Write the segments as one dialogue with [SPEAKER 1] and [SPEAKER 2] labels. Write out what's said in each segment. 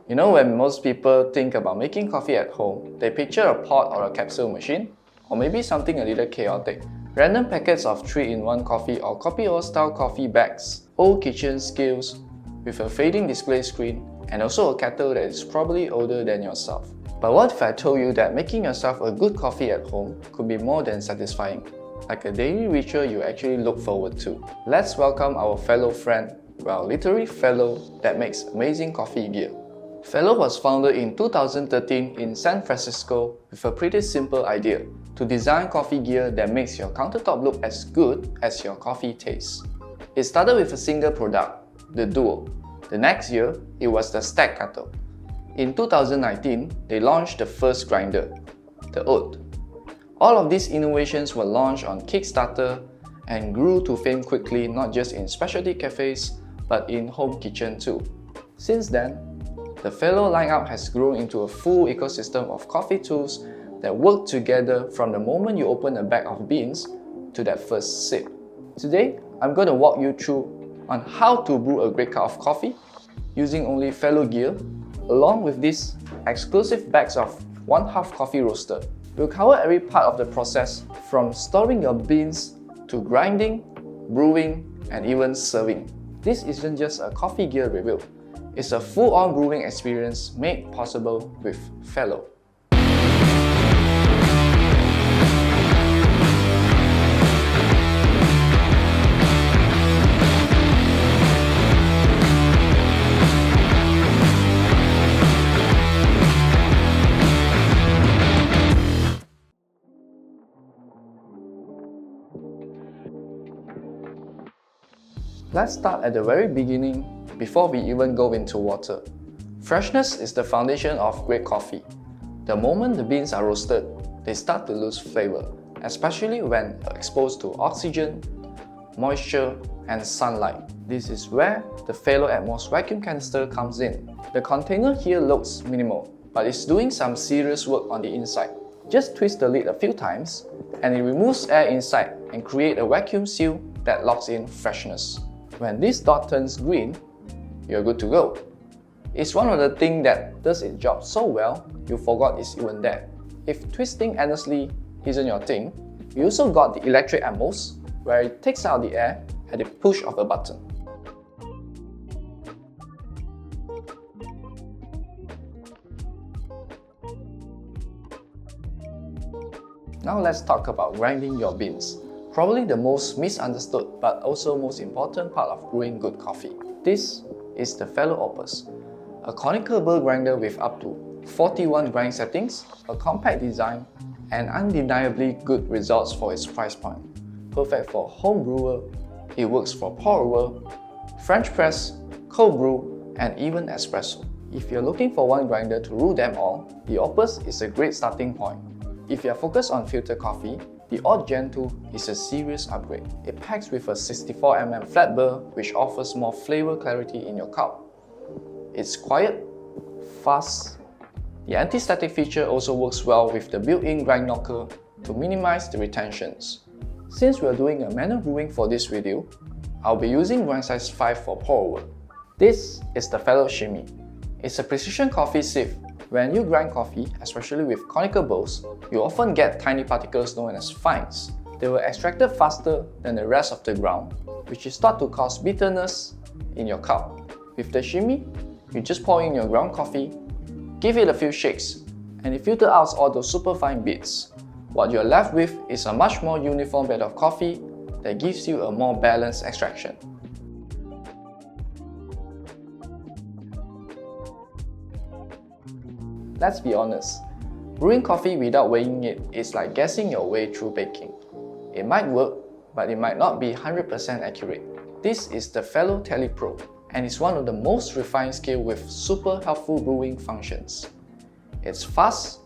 [SPEAKER 1] You know, when most people think about making coffee at home, they picture a pot or a capsule machine, or maybe something a little chaotic. Random packets of 3-in-1 coffee or Kopi-O style coffee bags, old kitchen skills with a fading display screen, and also a kettle that is probably older than yourself. But what if I told you that making yourself a good coffee at home could be more than satisfying, like a daily ritual you actually look forward to? Let's welcome our fellow friend, well, literally fellow, that makes amazing coffee gear. Fellow was founded in 2013 in San Francisco with a pretty simple idea: to design coffee gear that makes your countertop look as good as your coffee tastes. It started with a single product, the Duo. The next year, it was the Stack Kettle. In 2019, they launched the first grinder, the Oat. All of these innovations were launched on Kickstarter and grew to fame quickly, not just in specialty cafes, but in home kitchen too. Since then, the Fellow lineup has grown into a full ecosystem of coffee tools that work together from the moment you open a bag of beans to that first sip. Today, I'm going to walk you through on how to brew a great cup of coffee using only Fellow gear, along with these exclusive bags of 1/2 coffee roaster. We'll cover every part of the process, from storing your beans to grinding, brewing, and even serving. This isn't just a coffee gear review, it's a full-on brewing experience made possible with Fellow. Let's start at the very beginning before we even go into water. Freshness is the foundation of great coffee. The moment the beans are roasted, they start to lose flavor, especially when exposed to oxygen, moisture, and sunlight. This is where the Fellow Atmos vacuum canister comes in. The container here looks minimal, but it's doing some serious work on the inside. Just twist the lid a few times, and it removes air inside and creates a vacuum seal that locks in freshness. When this dot turns green, you're good to go. It's one of the things that does its job so well, you forgot it's even there. If twisting endlessly isn't your thing, you also got the electric Atmos, where it takes out the air at the push of a button. Now let's talk about grinding your beans. Probably the most misunderstood but also most important part of brewing good coffee. This is the Fellow Opus, a conical burr grinder with up to 41 grind settings, a compact design, and undeniably good results for its price point. Perfect for home brewer, it works for pour-over, French press, cold brew, and even espresso. If you're looking for one grinder to rule them all, the Opus is a great starting point. If you're focused on filter coffee, the Odd Gen 2 is a serious upgrade. It packs with a 64mm flat burr, which offers more flavor clarity in your cup. It's quiet, fast. The anti-static feature also works well with the built-in grind knocker to minimize the retentions. Since we're doing a manual brewing for this video, I'll be using grind size 5 for pour-over. This is the Fellow Shimmy. It's a precision coffee sieve. When you grind coffee, especially with conical bowls, you often get tiny particles known as fines. They were extracted faster than the rest of the ground, which is thought to cause bitterness in your cup. With the Shimmy, you just pour in your ground coffee, give it a few shakes, and it filters out all those super fine bits. What you're left with is a much more uniform bed of coffee that gives you a more balanced extraction. Let's be honest, brewing coffee without weighing it is like guessing your way through baking. It might work, but it might not be 100% accurate. This is the Fellow Tally Pro, and it's one of the most refined scale with super helpful brewing functions. It's fast,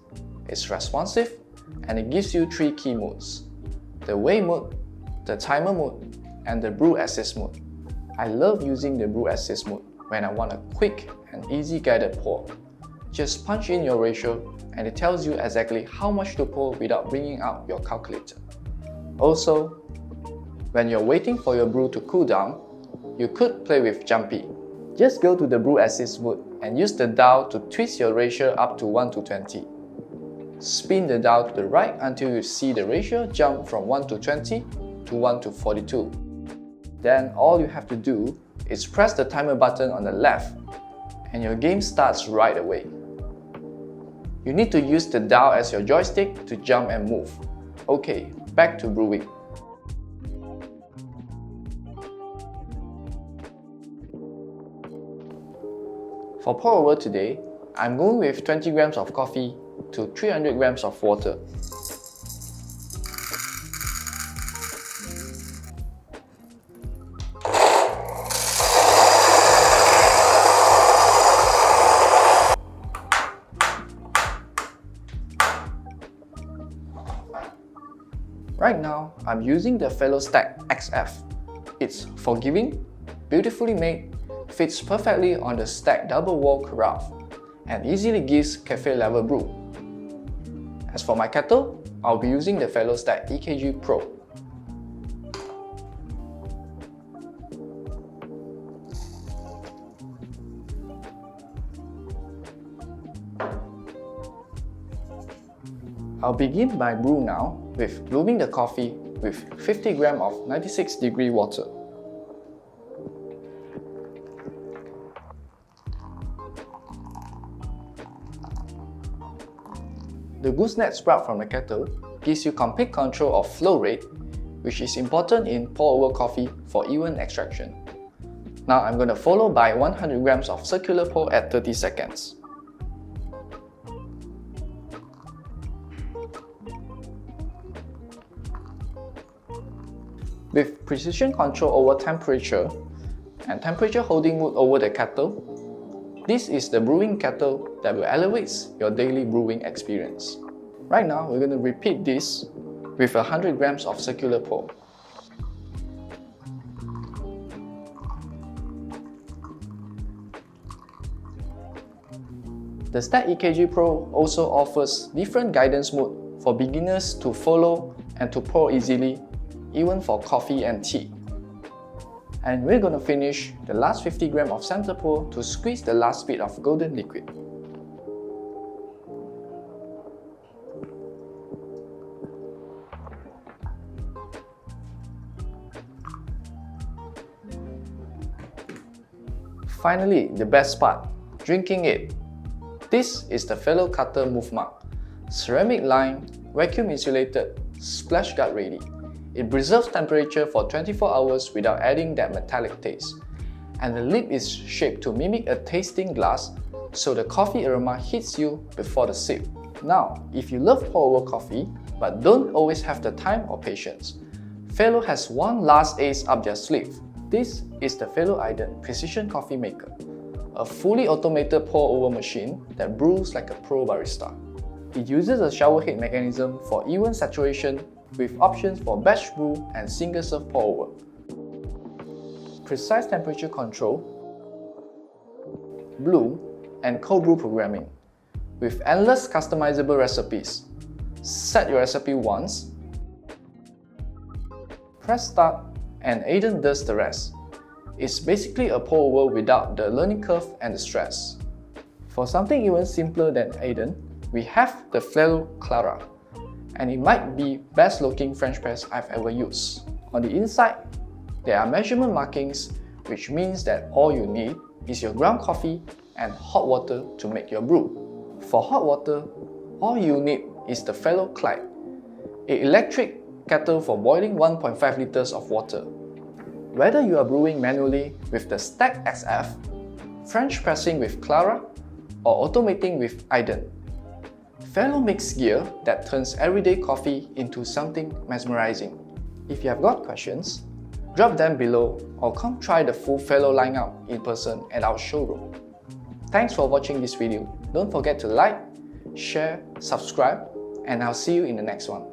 [SPEAKER 1] it's responsive, and it gives you 3 key modes: the weigh mode, the timer mode, and the brew assist mode. I love using the brew assist mode when I want a quick and easy guided pour. Just punch in your ratio and it tells you exactly how much to pour without bringing out your calculator. Also, when you're waiting for your brew to cool down, you could play with Jumpy. Just go to the brew assist mode and use the dial to twist your ratio up to 1 to 20. Spin the dial to the right until you see the ratio jump from 1 to 20 to 1 to 42. Then all you have to do is press the timer button on the left and your game starts right away. You need to use the dial as your joystick to jump and move. Okay, back to brewing. For pour over today, I'm going with 20 grams of coffee to 300 grams of water. Right now, I'm using the Fellow Stack XF. It's forgiving, beautifully made, fits perfectly on the stacked double wall carafe, and easily gives cafe level brew. As for my kettle, I'll be using the Fellow Stack EKG Pro. I'll begin my brew now with brewing the coffee with 50 grams of 96-degree water. The gooseneck sprout from the kettle gives you complete control of flow rate, which is important in pour-over coffee for even extraction. Now I'm going to follow by 100 grams of circular pour at 30 seconds. With precision control over temperature and temperature holding mood over the kettle, this is the brewing kettle that will elevate your daily brewing experience. Right now, we're going to repeat this with 100 grams of circular pour. The Stack EKG Pro also offers different guidance mode for beginners to follow and to pour easily, even for coffee and tea. And we're going to finish the last 50 grams of center pour to squeeze the last bit of golden liquid. Finally, the best part, drinking it. This is the Fellow Cutter Move Mug. Ceramic line, vacuum insulated, splash guard ready. It preserves temperature for 24 hours without adding that metallic taste. And the lid is shaped to mimic a tasting glass, so the coffee aroma hits you before the sip. Now, if you love pour-over coffee but don't always have the time or patience, Fellow has one last ace up their sleeve. This is the Fellow Iden Precision Coffee Maker, a fully automated pour-over machine that brews like a pro barista. It uses a shower head mechanism for even saturation with options for batch brew and single serve pour-over. Precise temperature control, blue and cold brew programming, with endless customizable recipes. Set your recipe once, press start, and Aiden does the rest. It's basically a pour-over without the learning curve and the stress. For something even simpler than Aiden, we have the Fellow Clara, and it might be best looking French press I've ever used. On the inside, there are measurement markings, which means that all you need is your ground coffee and hot water to make your brew. For hot water, all you need is the Fellow Clyde, an electric kettle for boiling 1.5 liters of water. Whether you are brewing manually with the Stack XF, French pressing with Clara, or automating with Iden, Fellow makes gear that turns everyday coffee into something mesmerizing. If you have got questions, drop them below or come try the full Fellow lineup in person at our showroom. Thanks for watching this video. Don't forget to like, share, subscribe, and I'll see you in the next one.